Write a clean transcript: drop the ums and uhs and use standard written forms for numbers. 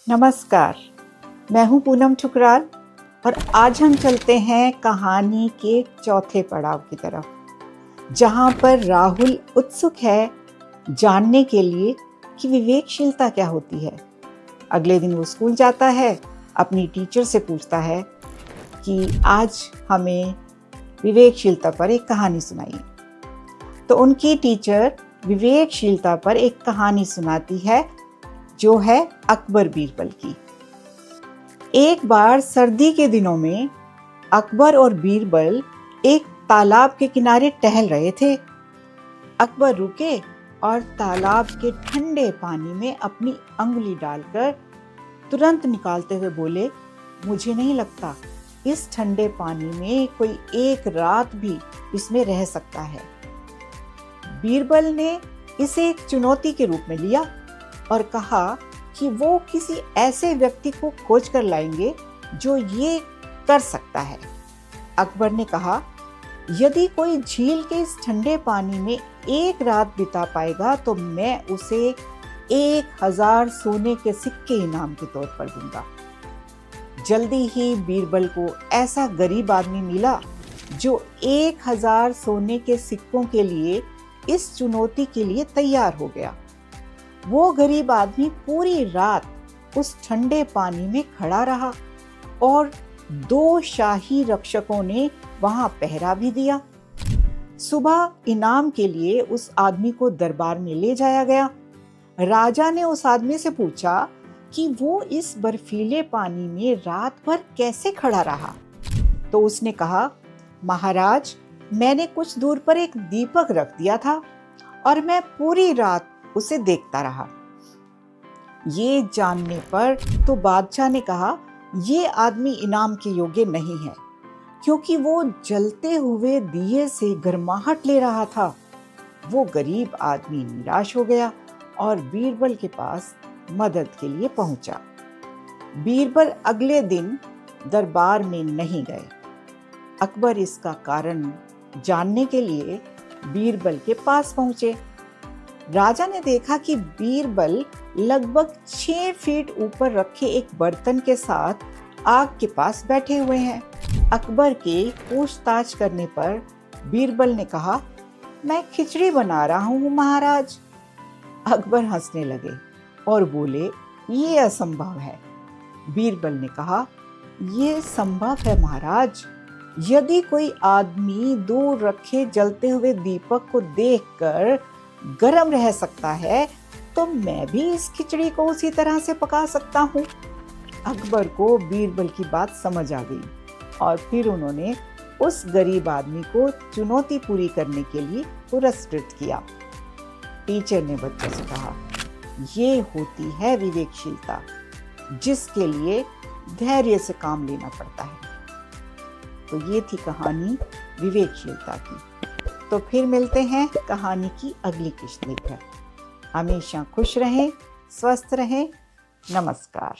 नमस्कार, मैं हूँ पूनम ठुकराल और आज हम चलते हैं कहानी के चौथे पड़ाव की तरफ, जहाँ पर राहुल उत्सुक है जानने के लिए कि विवेकशीलता क्या होती है। अगले दिन वो स्कूल जाता है, अपनी टीचर से पूछता है कि आज हमें विवेकशीलता पर एक कहानी सुनाइए। तो उनकी टीचर विवेकशीलता पर एक कहानी सुनाती है जो है अकबर बीरबल की। एक बार सर्दी के दिनों में अकबर और बीरबल एक तालाब के किनारे टहल रहे थे। अकबर रुके और तालाब के ठंडे पानी में अपनी अंगुली डालकर तुरंत निकालते हुए बोले, मुझे नहीं लगता इस ठंडे पानी में कोई एक रात भी इसमें रह सकता है। बीरबल ने इसे एक चुनौती के रूप में लिया और कहा कि वो किसी ऐसे व्यक्ति को खोज कर लाएंगे जो ये कर सकता है। अकबर ने कहा, यदि कोई झील के इस ठंडे पानी में एक रात बिता पाएगा तो मैं उसे 1000 सोने के सिक्के इनाम के तौर पर दूंगा। जल्दी ही बीरबल को ऐसा गरीब आदमी मिला जो 1000 सोने के सिक्कों के लिए इस चुनौती के लिए तैयार हो गया। वो गरीब आदमी पूरी रात उस ठंडे पानी में खड़ा रहा और 2 शाही रक्षकों ने वहां पहरा भी दिया। सुबह इनाम के लिए उस आदमी को दरबार में ले जाया गया। राजा ने उस आदमी से पूछा कि वो इस बर्फीले पानी में रात भर कैसे खड़ा रहा। तो उसने कहा, महाराज, मैंने कुछ दूर पर एक दीपक रख दिया था और मैं पूरी रात उसे देखता रहा। ये जानने पर तो बादशाह ने कहा, ये आदमी इनाम के योग्य नहीं है, क्योंकि वो जलते हुए दिए से गर्माहट ले रहा था। वो गरीब आदमी निराश हो गया और बीरबल के पास मदद के लिए पहुंचा। बीरबल अगले दिन दरबार में नहीं गए। अकबर इसका कारण जानने के लिए बीरबल के पास पहुंचे। राजा ने देखा कि बीरबल लगभग 6 फीट ऊपर रखे एक बर्तन के साथ आग के पास बैठे हुए हैं। अकबर के पूछताछ करने पर बीरबल ने कहा, मैं खिचड़ी बना रहा हूँ महाराज। अकबर हंसने लगे और बोले, ये असंभव है। बीरबल ने कहा, ये संभव है महाराज। यदि कोई आदमी दूर रखे जलते हुए दीपक को देखकर गर्म रह सकता है तो मैं भी इस खिचड़ी को उसी तरह से पका सकता हूँ। अकबर को बीरबल की बात समझ आ गई और फिर उन्होंने उस गरीब आदमी को चुनौती पूरी करने के लिए पुरस्कृत किया। टीचर ने बच्चों से कहा, ये होती है विवेकशीलता, जिसके लिए धैर्य से काम लेना पड़ता है। तो ये थी कहानी विवेकशीलता की। तो फिर मिलते हैं कहानी की अगली किस्त लेकर। हमेशा खुश रहें, स्वस्थ रहें। नमस्कार।